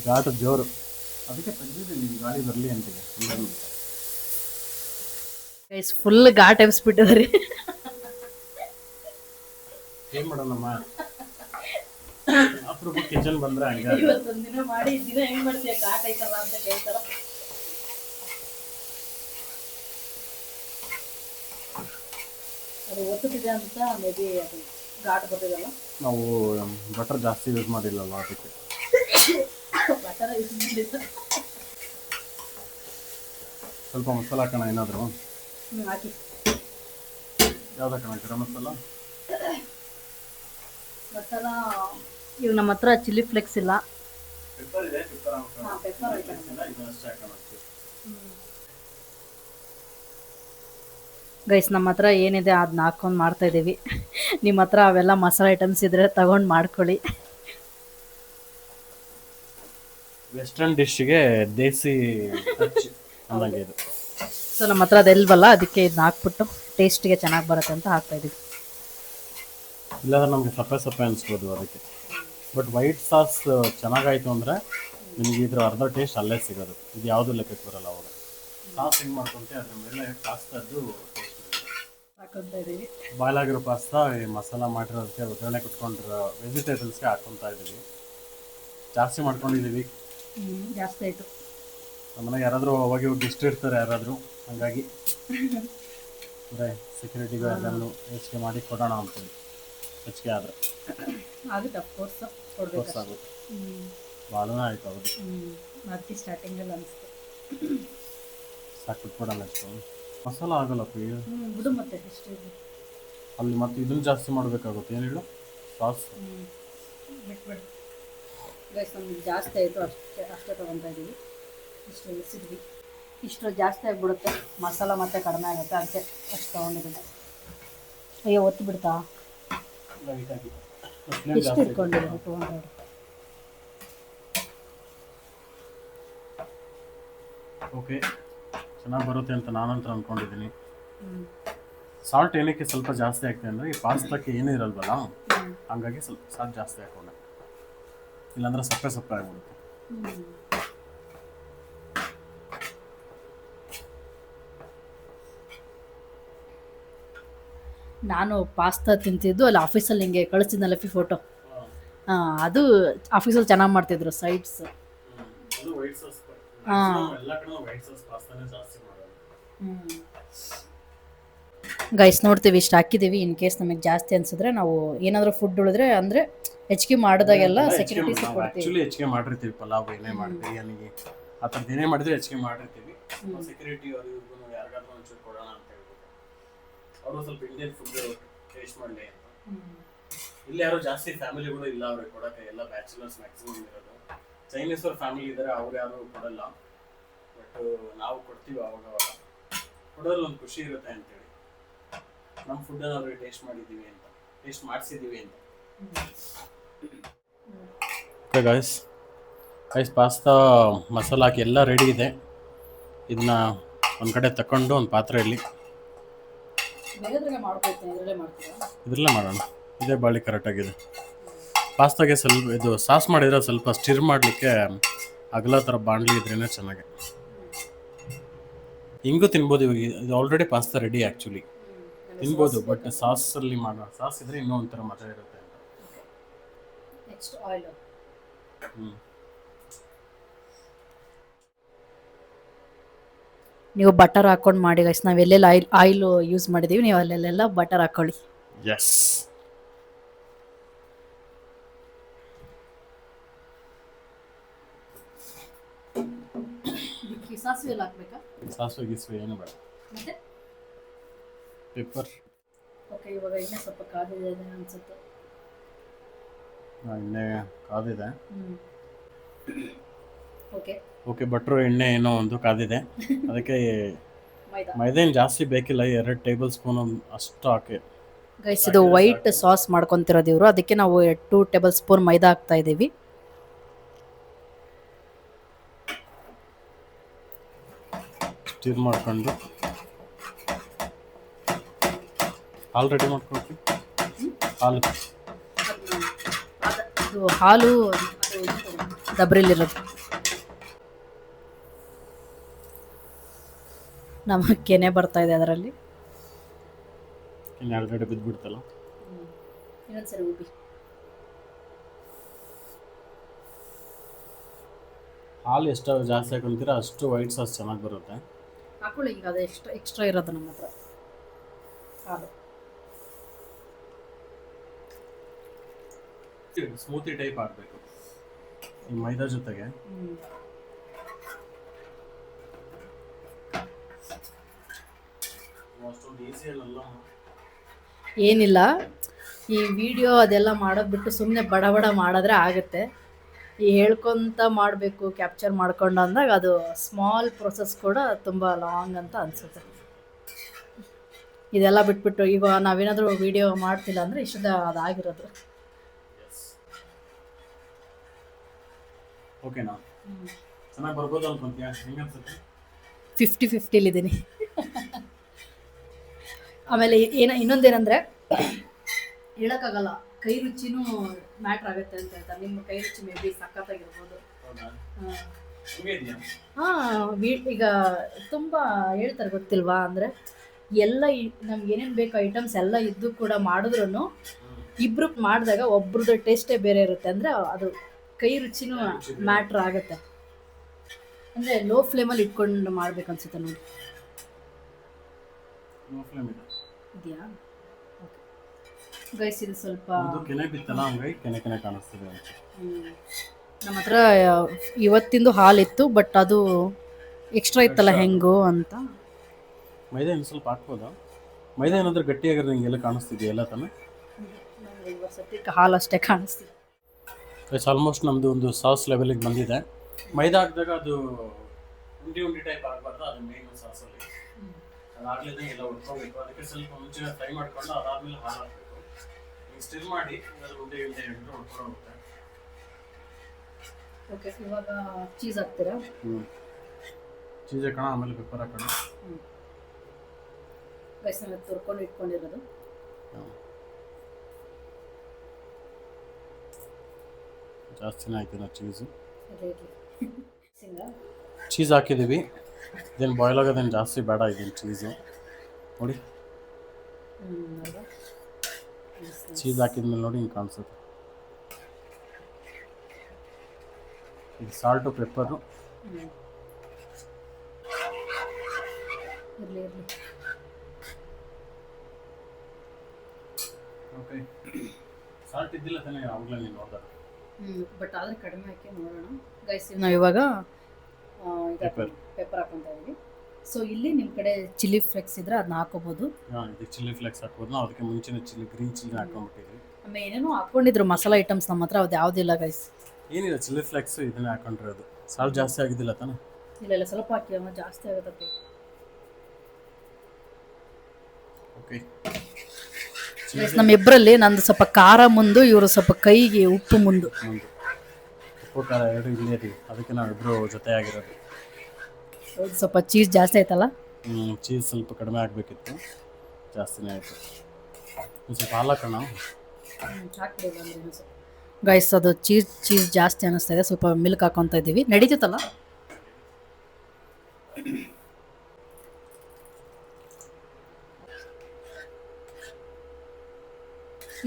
ಘಾಟು ಜೋರು, ಅದಕ್ಕೆ ತೆಗೆದಿದ್ದೀನಿ ಗಾಳಿ ಬರಲಿ ಅಂತಿದೆ. ಫುಲ್ ಘಾಟ್ ಎಬ್ಸ್ಬಿಟ್ಟಿದ್ರಿ. ಏನ್ ಮಾಡೋಣಮ್ಮ, ಅಪರೂಪ ಕಿಚನ್ ಬಂದ್ರೆ ಹಂಗೆ. ಇವತ್ತೊಂದಿನ ಮಾಡಿ ದಿನ ಹೆಂಗ್ ಮಾಡ್ತೀಯ, ಘಾಟ್ ಐತಲ್ಲ ಅಂತ ಕೇಳ್ತಾರ. ಅದು ಒತ್ತುತ್ತಿದೆ ಅಂತ ಮೇ ಬಿ ಅದು ಘಾಟ್ ಬರ್ತಿದಲ್ಲ. ನಾವು ಬಟರ್ ಜಾಸ್ತಿ ಯೂಸ್ ಮಾಡಿಲ್ಲಲ್ಲ ಅದಕ್ಕೆ. ಬಟರ್ ಯೂಸ್ ಮಾಡಿಲ್ಲ. ಸ್ವಲ್ಪ ಮಸಾಲ ಹಾಕೋಣ ಏನಾದರೂ. ಹಾಕಿ. ಯಾವ್ದು ಹಾಕೋಣ? ಗರಂ ಮಸಾಲ. ಮಸಾಲ ಇವಾಗ ನಮ್ಮ ಹತ್ರ ಚಿಲ್ಲಿ ಫ್ಲೇಕ್ಸ್ ಇಲ್ಲ. ಪೆಪ್ಪರ್ ಇದೆ, ಪೆಪ್ಪರ್ ಗೈಸ್, ನಮ್ಮ ಹತ್ರ ಏನಿದೆ ಅದನ್ನ ಹಾಕೊಂಡು ಮಾಡ್ತಾ ಇದ್ದೀವಿ. ನಿಮ್ಮ ಹತ್ರ ಅವೆಲ್ಲ ಮಸಾಲೆ ಐಟಮ್ಸ್ ಇದ್ರೆ ತಗೊಂಡು ಮಾಡ್ಕೊಳ್ಳಿ. ವೆಸ್ಟರ್ನ್ ಡಿಶ್ಗೆ ದೇಸಿ ಅಂದಂಗೆ ಇದು. ಸೊ ನಮ್ಮ ಹತ್ರ ಅದೆಲ್ವಲ್ಲ, ಅದಕ್ಕೆ ಇದನ್ನ ಹಾಕ್ಬಿಟ್ಟು ಟೇಸ್ಟಿಗೆ ಚೆನ್ನಾಗಿ ಬರುತ್ತೆ ಅಂತ ಹಾಕ್ತಾ ಇದ್ದೀವಿ. ಇಲ್ಲಾಂದ್ರೆ ನಮಗೆ ಸಪ್ಪೆ ಅನಿಸ್ಬೋದು ಅದಕ್ಕೆ. ಬಟ್ ವೈಟ್ ಸಾಸ್ ಚೆನ್ನಾಗಾಯಿತು ಅಂದರೆ ನಿಮಗೆ ಇದ್ರ ಅರ್ಧ ಟೇಸ್ಟ್ ಅಲ್ಲೇ ಸಿಗೋದು. ಇದು ಯಾವುದೂ ಲೆಕ್ಕಕ್ಕೆ ಬರಲ್ಲ. ಅವಾಗ ಸಾಸ್ ಹೆಂಗೆ ಮಾಡ್ಕೊಂತೆ ಅದ್ರ ಮೇಲೆ ಪಾಸ್ತಾದ್ದು ಟೇಸ್ಟ್ ಹಾಕೊತಾ ಇದ್ದೀವಿ. ಬಾಯ್ಲ್ ಆಗಿರೋ ಪಾಸ್ತಾ ಮಸಾಲ ಮಾಡಿರೋದಕ್ಕೆ ಒಗ್ಗರಣೆ ಕುಟ್ಕೊಂಡಿರೋ ವೆಜಿಟೇಬಲ್ಸ್ಗೆ ಹಾಕ್ಕೊತಾ ಇದ್ದೀವಿ. ಜಾಸ್ತಿ ಮಾಡ್ಕೊಂಡಿದ್ದೀವಿ. ಜಾಸ್ತಿ ಆಯಿತು. ನಮ್ಮನೆಗೆ ಯಾರಾದರೂ ಅವಾಗ ಗೆಸ್ಟ್ ಇರ್ತಾರೆ ಯಾರಾದರೂ, ಹಾಗಾಗಿ ಅಂದರೆ ಸೆಕ್ಯೂರಿಟಿಗೂ ಎಲ್ಲನೂ ಹೆಚ್ಚಿಗೆ ಮಾಡಿ ಕೊಡೋಣ ಅಂತೇಳಿ. ಹೆಚ್ಚಿಗೆ ಆದರೆ ಆಗುತ್ತೆ, ಅಫ್ಕೋರ್ಸ್ ಕೋರ್ಸ್ ಆಗುತ್ತೆ. ಭಾಳನೇ ಆಯಿತು. ಹೌದು, ಮತ್ತೆ ಸ್ಟಾರ್ಟಿಂಗಲ್ಲಿ ಅನಿಸ್ತು ಸಾಕು ಕೊಡೋಣ. ಅಷ್ಟು ಮಸಾಲ ಆಗಲ್ಲ ಬಿಡು. ಮತ್ತೆ ಎಷ್ಟು ಅಲ್ಲಿ ಮತ್ತೆ ಇದನ್ನು ಜಾಸ್ತಿ ಮಾಡಬೇಕಾಗುತ್ತೆ. ಏನು ಹೇಳು, ಸಾಸ್ ಬಿಟ್ಬಿಡು. ಗೈಸ್, ನಮ್ಗೆ ಜಾಸ್ತಿ ಆಯಿತು, ಅಷ್ಟೇ ತೊಗೊತಾ ಇದ್ದೀವಿ. ಇಷ್ಟು ಇಳಿಸಿದ್ವಿ. ಇಷ್ಟು ಜಾಸ್ತಿ ಆಗಿಬಿಡುತ್ತೆ, ಮಸಾಲ ಮತ್ತೆ ಕಡಿಮೆ ಆಗುತ್ತೆ, ಅದಕ್ಕೆ ಅಷ್ಟು ತೊಗೊಂಡಿದ್ದೀನಿ. ಅಯ್ಯೋ, ಒತ್ತು ಬಿಡ್ತಾ. ಎಷ್ಟು ಇಟ್ಕೊಂಡಿದ್ದೀನಿ? 200. ಓಕೆ, ಚೆನ್ನಾಗಿ ಬರುತ್ತೆ ಅಂತ ನಾನಂತರ ಅಂದ್ಕೊಂಡಿದ್ದೀನಿ. ಸಾಲ್ಟ್ ಏನಕ್ಕೆ ಸ್ವಲ್ಪ ಜಾಸ್ತಿ ಆಗ್ತದೆ ಅಂದರೆ ಈ ಪಾಸ್ತಾಕ್ಕೆ ಏನೂ ಇರಲ್ವಲ್ಲ, ಹಂಗಾಗಿ ಸ್ವಲ್ಪ ಸಾಲ್ಟ್ ಜಾಸ್ತಿ ಹಾಕೊಂಡೆ. ಇಲ್ಲಾಂದ್ರೆ ಸಪ್ಪೆ ಆಗಿಬಿಡುತ್ತೆ. ನಾನು ಪಾಸ್ತಾ ತಿಂತಿದ್ದು ಅಲ್ಲಿ ಆಫೀಸಲ್ಲಿ ಹಿಂಗೆ ಕಳಿಸ್ತಿದ್ನಲ್ಲ ಫೋಟೋ. ಅದು ಆಫೀಸಲ್ಲಿ ಚೆನ್ನಾಗಿ ಮಾಡ್ತಿದ್ರು ಸೈಡ್ಸ್. ಗೈಸ್, ನೋಡ್ತೀವಿ ಇಷ್ಟು ಹಾಕಿದ್ದೀವಿ. ಇನ್ ಕೇಸ್ ನಮಗೆ ಜಾಸ್ತಿ ಅನ್ಸಿದ್ರೆ ನಾವು ಏನಾದರೂ ಫುಡ್ ಉಳಿದ್ರೆ ಅಂದರೆ ಹೆಚ್ಚಿಗೆ ಮಾಡಿದಾಗೆಲ್ಲ ಸೆಕ್ಯೂರಿಟೀಸ್ ಕೊಡ್ತೀವಿ. ಹೆಚ್ಚಿಗೆ ಮಾಡಿರ್ತೀವಿ. ಪಲಾವ್ ಏನೇ ಮಾಡಿ, ಬಿರಿಯಾನಿಗೆ ಆ ಥರದ್ದು ಏನೇ ಮಾಡಿದ್ರೆ ಹೆಚ್ಚಿಗೆ ಮಾಡಿರ್ತೀವಿ. ಸೆಕ್ಯೂರಿಟಿ ಅವ್ರಿಗೂ ಯಾರಿಗಾದ್ರೂ ಒಂಚೂರು ಕೊಡೋಣ ಅಂತ ಹೇಳ್ಬೋದು. ಅವರು ಸ್ವಲ್ಪ ಇಂಡಿಯನ್ ಫುಡ್ ಟೇಸ್ಟ್ ಮಾಡಲಿ ಅಂತ. ಇಲ್ಲಿ ಯಾರು ಜಾಸ್ತಿ ಫ್ಯಾಮಿಲಿಗಳು ಇಲ್ಲ ಅವ್ರಿಗೆ ಕೊಡೋಕ್ಕೆ, ಎಲ್ಲ ಬ್ಯಾಚುಲರ್ಸ್ ಮ್ಯಾಕ್ಸಿಮಮ್ ಇರೋದು. ಚೈನೀಸ್ ಅವ್ರ ಫ್ಯಾಮಿಲಿ ಇದ್ದಾರೆ, ಅವ್ರು ಯಾರು ಕೊಡಲ್ಲ. ಬಟ್ ನಾವು ಕೊಡ್ತೀವಿ ಅವಾಗ ಕೊಡೋದ್ರಲ್ಲಿ ಒಂದು ಖುಷಿ ಇರುತ್ತೆ ಅಂತೇಳಿ. ನಮ್ಮ ಫುಡ್ಡನ್ನು ಅವ್ರಿಗೆ ಟೇಸ್ಟ್ ಮಾಡಿದ್ದೀವಿ ಅಂತ, ಟೇಸ್ಟ್ ಮಾಡಿಸಿದ್ದೀವಿ ಅಂತ. ಓಕೆ ಗೈಸ್, ಪಾಸ್ತಾ ಮಸಾಲ ಹಾಕಿ ಎಲ್ಲ ರೆಡಿ ಇದೆ. ಇದನ್ನ ಒಂದು ಕಡೆ ತಗೊಂಡು ಒಂದು ಪಾತ್ರೆಯಲ್ಲಿ ಇದರಲ್ಲೇ ಮಾಡೋಣ. ಇದೇ ಬಾಳಿ ಕರೆಕ್ಟಾಗಿದೆ. ಪಾಸ್ತಾಗೆ ಸ್ವಲ್ಪ ಇದು ಸಾಸ್ ಮಾಡಿದರೆ ಸ್ವಲ್ಪ ಸ್ಟಿರ್ ಮಾಡಲಿಕ್ಕೆ ಅಗಲ ಥರ ಬಾಣಲಿ ಇದ್ರೇ ಚೆನ್ನಾಗಿ. ಹಿಂಗೂ ತಿನ್ಬೋದು. ಇವಾಗ ಇದು ಆಲ್ರೆಡಿ ಪಾಸ್ತಾ ರೆಡಿ ಆ್ಯಕ್ಚುಲಿ ತಿನ್ಬೋದು. ಬಟ್ ಸಾಸಲ್ಲಿ ಮಾಡೋಣ, ಸಾಸ್ ಇದ್ರೆ ಇನ್ನೂ ಒಂಥರ ಮಜಾ ಇರುತ್ತೆ ಅಂತ. ನೀವು ಬಟರ್ ಹಾಕೊಂಡು ಮಾಡಿ ಗೈಸ್. ನಾವು ಎಲ್ಲೆಲ್ಲ ಆಯಿಲ್ ಯೂಸ್ ಮಾಡಿದ್ದೀವಿ, ನೀವು ಅಲ್ಲೆಲ್ಲ ಬಟರ್ ಹಾಕೊಳ್ಳಿ. ಎಸ್, ಸಾಸಿವೆ ಎಲ್ಲ ಹಾಕ್ಬೇಕಾ? ಸಾಸಿವೆ ಗೀಸಿವೆ ಏನು ಬೇಡ. ಪೆಪ್ಪರ್. ಓಕೆ, ಇವಾಗ ಎಣ್ಣೆ ಸ್ವಲ್ಪ ಕಾದಿದೆ ಅನಿಸುತ್ತೆ. ಎಣ್ಣೆ ಕಾದಿದೆ. ಓಕೆ ಓಕೆ, ಬಟ್ರು ಎಣ್ಣೆ ಏನೋ ಒಂದು ಕಾದಿದೆ. ಅದಕ್ಕೆ ಮೈದಾ ಏನು ಜಾಸ್ತಿ ಬೇಕಿಲ್ಲ, 2 ಟೇಬಲ್ ಸ್ಪೂನ್ ಅಷ್ಟು ಹಾಕಿ. ಗೈಸ್, ಇದು ವೈಟ್ ಸಾಸ್ ಮಾಡ್ಕೊತಿರೋದು ಇವರು, ಅದಕ್ಕೆ ನಾವು 2 ಟೇಬಲ್ ಸ್ಪೂನ್ ಮೈದಾ ಹಾಕ್ತಾ ಇದ್ದೀವಿ. ಸ್ಟಿರ್ ಮಾಡ್ಕೊಂಡು ಹಾಲು ರೆಡಿ ಮಾಡ್ಕೊಳ್ತೀವಿ. ಹಾಲು ಡಬ್ರಿಲಿರೋದು ನಮಗೆ ಕೆನೆ ಬರ್ತಾ ಇದೆ ಅದರಲ್ಲಿ. ಆಲ್ರೆಡಿ ಬಿದ್ದುಬಿಡ್ತಲ್ಲ. ಇನ್ನೊಂದ್ಸರಿ ಉಬ್ಬಿ. ಹಾಲು ಎಷ್ಟು ಜಾಸ್ತಿ ಹಾಕೊಂತೀರ ಅಷ್ಟು ವೈಟ್ ಸಾಸ್ ಚೆನ್ನಾಗಿ ಬರುತ್ತೆ. ಹಾಕೊಳ್ಳಿ, ಈಗ ಅದು ಎಕ್ಸ್ಟ್ರಾ ಇರೋದು ನಮ್ಮ ಹತ್ರ ಹಾಲು. ಸ್ಮೂತಿ ಟೈಪ್ ಆಗಬೇಕು ಈ ಮೈದಾ ಜೊತೆಗೆ. ಏನಿಲ್ಲ, ಈ ವಿಡಿಯೋ ಅದೆಲ್ಲ ಮಾಡೋದು ಬಿಟ್ಟು ಸುಮ್ಮನೆ ಬಡ ಬಡ ಮಾಡಿದ್ರೆ ಆಗುತ್ತೆ. ಈ ಹೇಳ್ಕೊತ ಮಾಡಬೇಕು ಕ್ಯಾಪ್ಚರ್ ಮಾಡ್ಕೊಂಡು ಅಂದಾಗ ಅದು ಸ್ಮಾಲ್ ಪ್ರೊಸೆಸ್ ಕೂಡ ತುಂಬ ಲಾಂಗ್ ಅಂತ ಅನಿಸುತ್ತೆ. ಇದೆಲ್ಲ ಬಿಟ್ಬಿಟ್ಟು ಈಗ ನಾವೇನಾದರೂ ವಿಡಿಯೋ ಮಾಡ್ತಿಲ್ಲ ಅಂದರೆ ಇಷ್ಟದ ಅದಾಗಿರೋದು. ಓಕೆನಾ? ಚೆನ್ನಾಗಿ ಬರ್ಬೋದು ಅನ್ಕೊಂತೀಯ? ಹೆಂಗೆ ಅನ್ಸುತ್ತೆ? 50-50 ಆಮೇಲೆ ಇನ್ನೊಂದೇನೆಂದರೆ ಹೇಳೋಕ್ಕಾಗಲ್ಲ, ಕೈ ರುಚಿನೂ ಮ್ಯಾಟ್ರ್ ಆಗುತ್ತೆ ಅಂತ ಹೇಳ್ತಾರೆ. ನಿಮ್ಮ ಕೈ ರುಚಿ ಮೇ ಬಿ ಸಖತ್ತಾಗಿರ್ಬೋದು. ಹಾಂ, ಈಗ ತುಂಬ ಹೇಳ್ತಾರೆ ಗೊತ್ತಿಲ್ವಾ, ಅಂದರೆ ಎಲ್ಲ ನಮ್ಗೆ ಏನೇನು ಬೇಕು ಐಟಮ್ಸ್ ಎಲ್ಲ ಇದ್ದು ಕೂಡ ಮಾಡಿದ್ರೂ ಇಬ್ರು ಮಾಡಿದಾಗ ಒಬ್ರದ್ದು ಟೇಸ್ಟೇ ಬೇರೆ ಇರುತ್ತೆ. ಅಂದರೆ ಅದು ಕೈ ರುಚಿನೂ ಮ್ಯಾಟ್ರ್ ಆಗುತ್ತೆ. ಅಂದರೆ ಲೋ ಫ್ಲೇಮಲ್ಲಿ ಇಟ್ಕೊಂಡು ಮಾಡ್ಬೇಕು ಅನ್ಸುತ್ತೆ ನೋಡಿ. ಇದೆಯಾ? ಗೈಸ್, ಇದು ಸ್ವಲ್ಪ ಕೆನೆ ಕಾಣಿಸ್ತದೆ. ನಮ್ಮ ಹತ್ರ ಇವತ್ತಿಂದು ಹಾಲಿತ್ತು, ಬಟ್ ಅದು ಎಕ್ಸ್ಟ್ರಾ ಇತ್ತಲ್ಲ ಹೆಂಗೋ ಅಂತ. ಮೈದಾ ಇನ್ನು ಸ್ವಲ್ಪ ಹಾಕ್ಬೋದಾ? ಮೈದಾ ಏನಾದರೂ ಗಟ್ಟಿಯಾಗಿರೋ ನಿಂಗೆ ಎಲ್ಲ ಕಾಣಿಸ್ತಿದೆಯಾ? ಎಲ್ಲ ತಾನೆ ಸದ್ಯಕ್ಕೆ ಹಾಲು ಅಷ್ಟೇ ಕಾಣಿಸ್ತಿದೆ. ಆಲ್ಮೋಸ್ಟ್ ನಮ್ಮದು ಒಂದು ಸಾಸ್ ಲೆವೆಲಿಗೆ ಬಂದಿದೆ. ಮೈದಾ ಹಾಕಿದಾಗ ಅದು ಉಂಡಿ ಟೈಪ್ ಆಗಬಾರ್ದು, ಅದು ಮೇನ್ ಸಾಸಲ್ಲಿ ಅದಾಗಲೇ ಎಲ್ಲ ಉಟ್ಕೋಬೇಕು. ಅದಕ್ಕೆ ಸ್ವಲ್ಪ ಮುಂಚೆ ಫ್ರೈ ಮಾಡ್ಕೊಂಡು ಅದಾದಮೇಲೆ ಹಾಲು ಹಾಕಬೇಕು. ಈಗ ಸ್ಟಿರ್ ಮಾಡಿ ಅದು ಉಂಡೆ ಹಿಡಿದು ಉಟ್ಕೊಳ್ಳೋಗುತ್ತೆ. ಓಕೆ, ಇವಾಗ ಚೀಸ್ ಹಾಕ್ತೀರಾ? ಚೀಸ್ ಹಾಕೋಣ, ಆಮೇಲೆ ಪೆಪ್ಪರ್ ಹಾಕೋಣ. ಗೈಸ್, ನಾವು ತುರ್ಕೊಂಡು ಇಟ್ಕೊಂಡಿರೋದು. ಜಾಸ್ತಿನೇ ಆಯ್ತು ಚೀಸು. ಚೀಸ್ ಹಾಕಿದ್ದೀವಿ, ಇದೇನು ಬಾಯ್ಲ್ ಆಗೋದೇನು ಜಾಸ್ತಿ ಬೇಡ. ಇದೇನು ಚೀಸು ನೋಡಿ, ಚೀಸ್ ಹಾಕಿದ್ಮೇಲೆ ನೋಡಿ ಹಿಂಗೆ ಕಾಣಿಸುತ್ತೆ. ಇದು ಸಾಲ್ಟು ಪೆಪ್ಪರು. ಓಕೆ, ಸಾಲ್ಟ್ ಇದ್ದಿಲ್ಲ ತಾನೇ ಆವಾಗಲೇ ನೀನು ನೋಡಿದಾಗ. ಬಟ್ ಆದರೆ ಕಡಿಮೆ ಹಾಕಿ ನೋಡೋಣ. ಗೈಸ್, ನಾವು ಇವಾಗ ಪೆಪ್ಪರ್ ಹಾಕೊತಾ ಇದೀವಿ. ಸೊ ಇಲ್ಲಿ ನಿಮ್ಮ ಕಡೆ ಚಿಲ್ಲಿ ಫ್ಲೆಕ್ಸ್ ಇದ್ರೆ ಅದನ್ನ ಹಾಕೋಬಹುದು. ಇದಕ್ಕೆ ಚಿಲ್ಲಿ ಫ್ಲೆಕ್ಸ್ ಹಾಕೋದು. ನಾವು ಅದಕ್ಕೆ ಮುಂಚೆನೇ ಗ್ರೀನ್ ಚಿಲ್ಲಿ ಹಾಕೊಂಡ್ಬಿಟ್ಟಿದ್ವಿ. ಆಮೇಲೆ ಏನೇನೋ ಹಾಕೊಂಡಿದ್ರು ಮಸಾಲಾ ಐಟಮ್ಸ್ ನಮ್ಮ ಹತ್ರ, ಅದು ಯಾವುದಿಲ್ಲ ಗೈಸ್. ಏನಿಲ್ಲ, ಚಿಲ್ಲಿ ಫ್ಲೆಕ್ಸ್ ಇದನ್ನೇ ಹಾಕೊಂಡಿರೋದು. ಸಾಲ್ಟ್ ಜಾಸ್ತಿ ಆಗಿದ್ದಿಲ್ಲ ತಾನೆ? ಇಲ್ಲ, ಸ್ವಲ್ಪ ಹಾಕಿ, ಜಾಸ್ತಿ ಆಗುತ್ತೆ. ಓಕೆ, ನಮ್ಮಿಬ್ಬರಲ್ಲಿ ನಂದು ಸ್ವಲ್ಪ ಖಾರ ಮುಂದು, ಇವರು ಸ್ವಲ್ಪ ಕೈಗೆ ಉಪ್ಪು ಮುಂದು. ಉಪ್ಪು ಖಾರ ಎರಡು ಇಲ್ಲಿದ್ದೀವಿ, ಅದಕ್ಕೆ ನಾವಿಬ್ಬರು ಜೊತೆ ಆಗಿರೋದು. ಸ್ವಲ್ಪ ಚೀಸ್ ಜಾಸ್ತಿ ಆಯ್ತಲ್ಲ? ಚೀಸ್ ಸ್ವಲ್ಪ ಕಡಿಮೆ ಆಗಬೇಕಿತ್ತು, ಜಾಸ್ತಿನೇ ಆಯಿತು. ಒಂದು ಸ್ವಲ್ಪ ಹಾಲು ಹಾಕೋಣ. ಗೈಸ್, ಅದು ಚೀಸ್ ಜಾಸ್ತಿ ಅನ್ನಿಸ್ತಾ ಇದೆ, ಸ್ವಲ್ಪ ಮಿಲ್ಕ್ ಹಾಕೊತಾ ಇದ್ದೀವಿ. ನಡೀತೈತಲ್ಲ?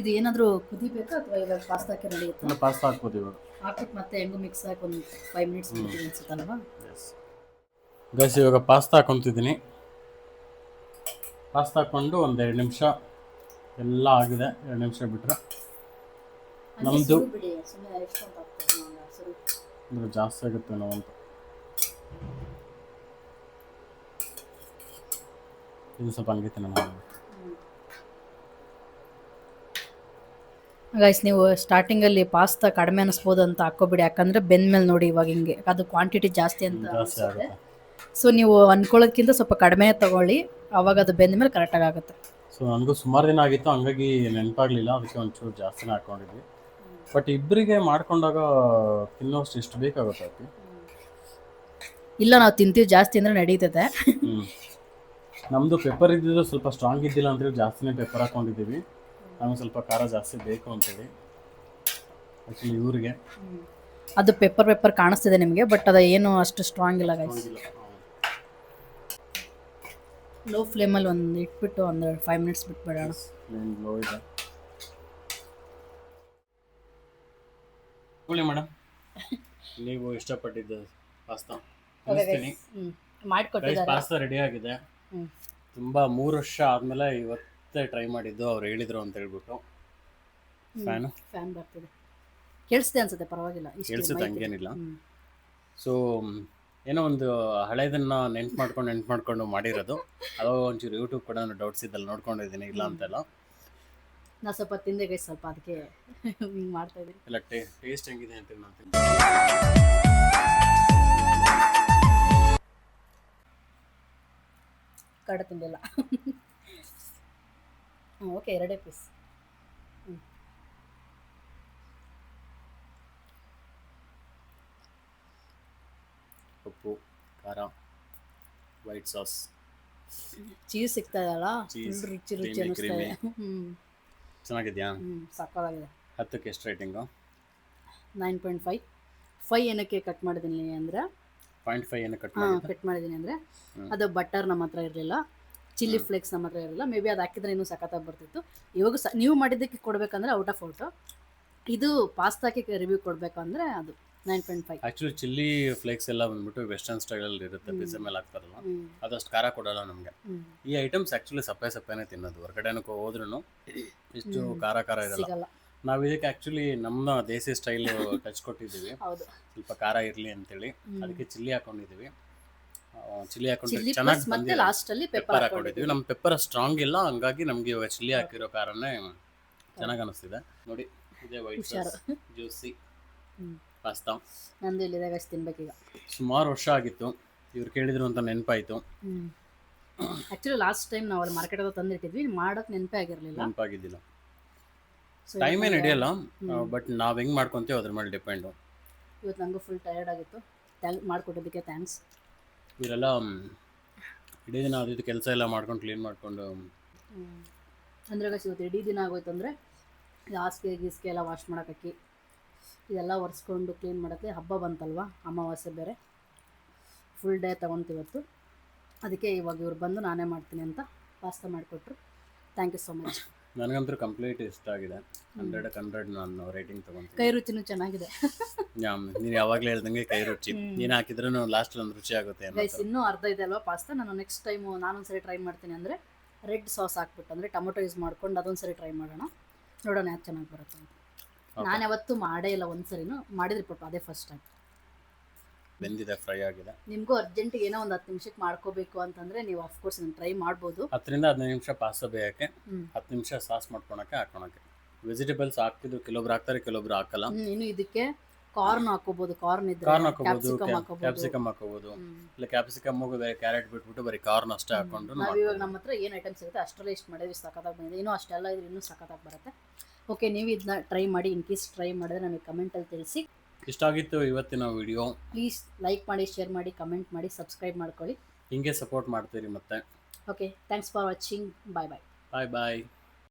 ಇದು ಏನಾದರೂ ಕುದಿಬೇಕಾ ಅಥವಾ ಇವಾಗ ಪಾಸ್ತಾ ಹಾಕಿ ನಡೆಯುತ್ತೆ? ಇಲ್ಲ, ಪಾಸ್ತಾ ಹಾಕ್ಬೋದು ಇವಾಗ. ಹಾಕ್ಬಿಟ್ಟು ಮತ್ತೆ ಹೆಂಗೂ ಮಿಕ್ಸ್ ಹಾಕಿ ಒಂದು 5 ಮಿನಿಟ್ಸ್ ಬಿಡ್ತೀವಿ ಅನ್ಸುತ್ತಲ್ವಾ? ಗೈಸ್, ಇವಾಗ ಪಾಸ್ತಾ ಹಾಕೊತಿದ್ದೀನಿ. ಪಾಸ್ತಾ ಹಾಕ್ಕೊಂಡು ಒಂದು 2 ನಿಮಿಷ ಎಲ್ಲ ಆಗಿದೆ. 2 ನಿಮಿಷ ಬಿಟ್ಟರೆ ನಮ್ಮದು ಅಂದರೆ ಜಾಸ್ತಿ ಆಗುತ್ತೆ ನಾವಂತ. ಇದು ಸ್ವಲ್ಪ ಹಂಗೈತೆ ನಮ್ಮ ಗೈಸ್ ನೀವು ಸ್ಟಾರ್ಟಿಂಗಲ್ಲಿ ಪಾಸ್ತಾ ಕಡಿಮೆ ಅನಿಸ್ಬೋದು ಅಂತ ಹಾಕೋಬಿಡಿ, ಯಾಕಂದರೆ ಬೆಂದ್ಮೇಲೆ ನೋಡಿ ಇವಾಗ ಹಿಂಗೆ ಅದು ಕ್ವಾಂಟಿಟಿ ಜಾಸ್ತಿ ಅಂತ ಜಾಸ್ತಿ ಅನಿಸುತ್ತೆ. ಆಗುತ್ತೆ. ಸೊ ನೀವು ಅನ್ಕೊಳ್ಳೋದಕ್ಕಿಂತ ಸ್ವಲ್ಪ ಕಡಿಮೆ ತಗೊಳ್ಳಿ, ಅವಾಗ ಅದು ಬೆಂದ್ಮೇಲೆ ಕರೆಕ್ಟಾಗಿ ಆಗುತ್ತೆ. ಸೊ ನನಗೂ ಸುಮಾರು ದಿನ ಆಗಿತ್ತು, ಹಂಗಾಗಿ ನೆನಪಾಗಲಿಲ್ಲ, ಅದಕ್ಕೆ ಒಂಚೂರು ಜಾಸ್ತಿನೇ ಹಾಕ್ಕೊಂಡಿದ್ವಿ. ಬಟ್ ಇಬ್ಬರಿಗೆ ಮಾಡ್ಕೊಂಡಾಗ ತಿನ್ನೋಷ್ಟು ಎಷ್ಟು ಬೇಕಾಗುತ್ತೆ ಅದಕ್ಕೆ. ಇಲ್ಲ ನಾವು ತಿಂತೀವಿ ಜಾಸ್ತಿ ಅಂದರೆ ನಡೀತದೆ. ನಮ್ಮದು ಪೆಪ್ಪರ್ ಇದ್ದಿದ್ದು ಸ್ವಲ್ಪ ಸ್ಟ್ರಾಂಗ್ ಇದ್ದಿಲ್ಲ ಅಂತೇಳಿ ಜಾಸ್ತಿನೇ ಪೆಪ್ಪರ್ ಹಾಕ್ಕೊಂಡಿದ್ದೀವಿ. ನಮಗೆ ಸ್ವಲ್ಪ ಖಾರ ಜಾಸ್ತಿ ಬೇಕು ಅಂತೇಳಿ. ಆ್ಯಕ್ಚುಲಿ ಇವ್ರಿಗೆ ಅದು ಪೆಪ್ಪರ್ ಕಾಣಿಸ್ತಿದೆ ನಿಮಗೆ, ಬಟ್ ಅದು ಏನು ಅಷ್ಟು ಸ್ಟ್ರಾಂಗ್ ಇಲ್ಲ ಗೈಸ್. ಲೋ ಫ್ಲೇಮಲ್ಲಿ ಒಂದು ಇಟ್ಬಿಟ್ಟು ಒಂದು 5 ಮಿನಿಟ್ಸ್ ಬಿಟ್ಬಿಡೋಣ. ಲೋ ಇದೆ. ಮೇಡಮ್ ನೀವು ಇಷ್ಟಪಟ್ಟಿದ್ದು ಪಾಸ್ತಾ ಮಾಡಿಕೊಟ್ಟಿದ್ದಾರೆ. ಪಾಸ್ತಾ ರೆಡಿ ಆಗಿದೆ. ತುಂಬ 3 ವರ್ಷ ಆದಮೇಲೆ ಇವತ್ತೇ ಟ್ರೈ ಮಾಡಿದ್ದು, ಅವ್ರು ಹೇಳಿದ್ರು ಅಂತ ಹೇಳ್ಬಿಟ್ಟು. ಫ್ಯಾನ್ ಬರ್ತಿದೆ, ಕೇಳಿಸ್ತೆ ಅನ್ಸುತ್ತೆ, ಪರವಾಗಿಲ್ಲ, ಕೇಳಿಸುತ್ತೆ, ಹಂಗೇನಿಲ್ಲ. ಸೊ ಏನೋ ಒಂದು ಹಳೇದನ್ನ ನೆನ್ಪು ಮಾಡ್ಕೊಂಡು ಮಾಡಿರೋದು. ಅದು ಒಂಚೂರು ಯೂಟ್ಯೂಬ್ ಕೂಡ ಡೌಟ್ಸ್ ಇದ್ದಲ್ಲಿ ನೋಡ್ಕೊಂಡಿದ್ದೀನಿ, ಇಲ್ಲ ಅಂತೆಲ್ಲ. ನಾ ಸ್ವಲ್ಪ ತಿಂದೆ ಗೈಸ್, ಸ್ವಲ್ಪ ಅದಕ್ಕೆ ಹಿಂಗೆ ಮಾಡ್ತಾ ಇದ್ದೀನಿ. ಎಲ್ಲ ಟೇಸ್ಟ್ ಹೆಂಗಿದೆ ಅಂತ ನಾನು ಕಡೆ ತಿಂದಿಲ್ಲ. Okay, 2 piece. ಉಪ್ಪು, ಖಾರ, ವೈಟ್ ಸಾಸ್, ಚೀಸ್ ಸಿಗ್ತಾ ಇದೆಯಲ್ಲ, ರುಚಿ ಅನಿಸ್ತಾ ಇದೆ. ಚೆನ್ನಾಗಿದೆಯಾ? ಸಾಕಾಗಿದೆ. 10ಕ್ಕೆ ಎಷ್ಟು ರೇಟಿಂಗು? 9.5. 5 ಏನಕ್ಕೆ ಕಟ್ ಮಾಡಿದ್ದೀನಿ ಅಂದರೆ 0.5 ಏನಕ್ಕೆ ಕಟ್ ಮಾಡಿದ್ದೀನಿ ಅಂದರೆ ಅದು ಬಟರ್ ನಮ್ಮ ಹತ್ರ ಇರಲಿಲ್ಲ, ಚಿಲ್ಲಿ ಫ್ಲೇಕ್ಸ್ ನಮ್ಮ ಹತ್ರ ಇರಲಿಲ್ಲ. ಮೇ ಬಿ ಅದು ಹಾಕಿದ್ರೆ ಇನ್ನೂ ಸಖತ್ತಾಗಿ ಬರ್ತಿತ್ತು. ಇವಾಗ ನೀವು ಮಾಡಿದ್ದಕ್ಕೆ ಕೊಡಬೇಕಂದ್ರೆ ಔಟ್ ಆಫ್ ಔಟು. ಇದು ಪಾಸ್ತಾಕ್ಕೆ ರಿವ್ಯೂ ಕೊಡಬೇಕಂದ್ರೆ ಅದು 9.5. ಆ್ಯಕ್ಚುಲಿ ಚಿಲ್ಲಿ ಫ್ಲೇಕ್ಸ್ ಎಲ್ಲ ಬಂದ್ಬಿಟ್ಟು ವೆಸ್ಟರ್ನ್ ಸ್ಟೈಲಲ್ಲಿ ಇರುತ್ತೆ, ಪಿಜ್ಜಾ ಮೇಲೆ ಹಾಕ್ತಾರಲ್ಲ, ಅದಷ್ಟು ಖಾರ ಕೊಡೋಲ್ಲ ನಮಗೆ. ಈ ಐಟಮ್ಸ್ ಆ್ಯಕ್ಚುಲಿ ಸಪ್ಪೆನೇ ತಿನ್ನೋದು. ಹೊರಗಡೆನಕ್ಕೆ ಹೋದ್ರೂ ಇಷ್ಟು ಖಾರ ಇರಲ್ಲ. ನಾವು ಇದಕ್ಕೆ ಆ್ಯಕ್ಚುಲಿ ನಮ್ಮ ದೇಸಿ ಸ್ಟೈಲು ಟಚ್ ಕೊಟ್ಟಿದ್ದೀವಿ, ಸ್ವಲ್ಪ ಖಾರ ಇರಲಿ ಅಂತೇಳಿ. ಅದಕ್ಕೆ ಚಿಲ್ಲಿ ಹಾಕೊಂಡಿದ್ದೀವಿ. ಚಿಲ್ಲಿ ಹಾಕೊಂಡ್ರೆ ಚೆನ್ನಾಗಿ ಬಂದಿದೆ. ಲಾಸ್ಟಲ್ಲಿ ಪೆಪ್ಪರ್ ಹಾಕೊಂಡಿದ್ದೀವಿ. ನಮ್ಮ ಪೆಪ್ಪರ್ ಸ್ಟ್ರಾಂಗ್ ಇಲ್ಲ, ಹಂಗಾಗಿ ನಮಗೆ ಇವಾಗ ಚಿಲ್ಲಿ ಹಾಕಿರೋ ಕಾರಣನೇ ಚೆನ್ನಾಗಿ ಅನಿಸ್ತಿದೆ. ನೋಡಿ, ಇದೇ ವೈಟ್ ಸಾಸ್ ಜ್ಯೂಸಿ ಪಾಸ್ತಾ. ನಂದು ಇಲ್ಲಿದೆ ಗೈಸ್, ತಿನ್ಬೇಕೀಗ. ಸುಮಾರು ವರ್ಷ ಆಗಿತ್ತು, ಇವ್ರು ಕೇಳಿದ್ರು ಅಂತ ನೆನಪಾಯಿತು. ಆ್ಯಕ್ಚುಲಿ ಲಾಸ್ಟ್ ಟೈಮ್ ನಾವು ಅಲ್ಲಿ ಮಾರ್ಕೆಟ್ ಹತ್ರ ತಂದಿಟ್ಟಿದ್ವಿ, ಮಾಡೋಕ್ಕೆ ನೆನಪಾಗಿದ್ದಿಲ್ಲ. ಟೈಮೇ ನಡೆಯಲ್ಲ, ಬಟ್ ನಾವು ಹೆಂಗೆ ಮಾಡ್ಕೊತೀವಿ ಅದ್ರ ಮೇಲೆ ಡಿಪೆಂಡು. ಇವತ್ತು ನನಗೂ ಫುಲ್ ಟಯರ್ಡ್ ಆಗಿತ್ತು. ಮಾಡಿಕೊಟ್ಟಿದ್ದಕ್ಕೆ ಥ್ಯಾಂಕ್ಸ್. ಇವರೆಲ್ಲ ಇಡೀ ದಿನ ಅದು ಕೆಲಸ ಎಲ್ಲ ಮಾಡ್ಕೊಂಡು ಕ್ಲೀನ್ ಮಾಡಿಕೊಂಡು ಅಂದರೆ ಗೈಸ್ ಇವತ್ತು ಇಡೀ ದಿನ ಆಗೋಯ್ತು. ಅಂದರೆ ಹಾಸಿಗೆ ಗೀಸಿಗೆ ಎಲ್ಲ ವಾಶ್ ಮಾಡೋಕ್ಕೆ, ಇದೆಲ್ಲ ಒರೆಸ್ಕೊಂಡು ಕ್ಲೀನ್ ಮಾಡೋಕ್ಕೆ. ಹಬ್ಬ ಬಂತಲ್ವ, ಅಮಾವಾಸ್ಯೆ ಬೇರೆ, ಫುಲ್ ಡೇ ತೊಗೊತೀವತ್ತು. ಅದಕ್ಕೆ ಇವಾಗ ಇವ್ರು ಬಂದು ನಾನೇ ಮಾಡ್ತೀನಿ ಅಂತ ಪಾಸ್ತಾ ಮಾಡಿಕೊಟ್ರು. Thank you so much. ನನಗಂತೂ ಕಂಪ್ಲೀಟ್ ಇಷ್ಟ ಆಗಿದೆ. 100ಕ್ಕೆ 100 ನಾನು ರೇಟಿಂಗ್ ತೊಗೊತೀನಿ. ಕೈ ರುಚಿನೂ ಚೆನ್ನಾಗಿದೆ. ನೀನು ಯಾವಾಗಲೇ ಹೇಳ್ದಂಗೆ ಕೈ ರುಚಿ, ನೀನು ಹಾಕಿದ್ರೂ ಲಾಸ್ಟ್ ಒಂದು ರುಚಿ ಆಗುತ್ತೆ. ಗೈಸ್ ಇನ್ನೂ ಅರ್ಧ ಇದೆ ಅಲ್ವಾ ಪಾಸ್ತಾ, ನಾನು ನೆಕ್ಸ್ಟ್ ಟೈಮು ನಾನೊಂದ್ಸರಿ ಟ್ರೈ ಮಾಡ್ತೀನಿ. ಅಂದರೆ ರೆಡ್ ಸಾಸ್ ಹಾಕ್ಬಿಟ್ಟು, ಅಂದರೆ ಟೊಮೊಟೊ ಯೂಸ್ ಮಾಡ್ಕೊಂಡು ಅದೊಂದ್ಸರಿ ಟ್ರೈ ಮಾಡೋಣ, ನೋಡೋಣ ಯಾಕೆ ಚೆನ್ನಾಗಿ ಬರುತ್ತೆ ಅಂತ. ನಾನು ಯಾವತ್ತೂ ಮಾಡೇ ಇಲ್ಲ, ಒಂದ್ಸರಿನೂ ಮಾಡಿದ್ರೆ ಪಟ್ಟು ಅದೇ ಫಸ್ಟ್ ಟೈಮ್. ಬೆಂದಿದೆ, ಫ್ರೈ ಆಗಿದೆ. ನಿಮಗೂ ಅರ್ಜೆಂಟಿಗೆ ಏನೋ ಒಂದು 10 ನಿಮಿಷಕ್ಕೆ ಮಾಡ್ಕೋಬೇಕು ಅಂತಂದರೆ ನೀವು ಆಫ್ಕೋರ್ಸ್ ನಾನು ಟ್ರೈ ಮಾಡ್ಬೋದು. 10ರಿಂದ 15 ನಿಮಿಷ ಪಾಸ್ತಾ ಬೇಯಕ್ಕೆ, 10 ನಿಮಿಷ ಸಾಸ್ ಹಾಕೋಣಕ್ಕೆ. ವೆಜಿಟೇಬಲ್ಸ್ ಹಾಕ್ತಿದ್ರು, ಕೆಲವೊಬ್ರು ಹಾಕ್ತಾರೆ, ಕೆಲವೊಬ್ರು ಹಾಕಲ್ಲ. ಇನ್ನು ಇದಕ್ಕೆ ಕಾರ್ನ್ ಹಾಕೋಬಹುದು, ಕಾರ್ನ್ ಹಾಕೋಬಹುದು, ಕ್ಯಾಪ್ಸಿಕಮ್ ಹಾಕೋಬಹುದು. ಇಲ್ಲ ಕ್ಯಾಪ್ಸಿಕಮ್ ಕ್ಯಾರೆಟ್ ಬಿಟ್ಬಿಟ್ಟು ಬರೀ ಕಾರ್ನ್ ಅಷ್ಟೇ ಹಾಕೊಂಡು. ನಾವು ಇವಾಗ ನಮ್ಮ ಹತ್ರ ಏನು ಐಟಮ್ಸ್ ಇರುತ್ತೆ ಅಷ್ಟರಲ್ಲಿ ಇಷ್ಟು ಮಾಡಿದ್ವಿ, ಸಖತ್ತಾಗಿ ಬಂದಿದೆ. ಇನ್ನೂ ಅಷ್ಟೆಲ್ಲ ಇದ್ರೆ ಇನ್ನೂ ಸಖತ್ತಾಗಿ ಬರುತ್ತೆ. ಓಕೆ, ನೀವು ಇದನ್ನ ಟ್ರೈ ಮಾಡಿ. ಇನ್ ಕೇಸ್ ಟ್ರೈ ಮಾಡಿದ್ರೆ ನನಗೆ ಕಮೆಂಟಲ್ಲಿ ತಿಳಿಸಿ. ಇಷ್ಟ ಆಗಿತ್ತು ಇವತ್ತಿನ ವಿಡಿಯೋ. ಪ್ಲೀಸ್ ಲೈಕ್ ಮಾಡಿ, ಶೇರ್ ಮಾಡಿ, ಕಮೆಂಟ್ ಮಾಡಿ, ಸಬ್ಸ್ಕ್ರೈಬ್ ಮಾಡ್ಕೊಳ್ಳಿ. ಹಿಂಗೆ ಸಪೋರ್ಟ್ ಮಾಡ್ತೀರಿ ಮತ್ತೆ. Okay, thanks for watching. Bye bye. Bye bye.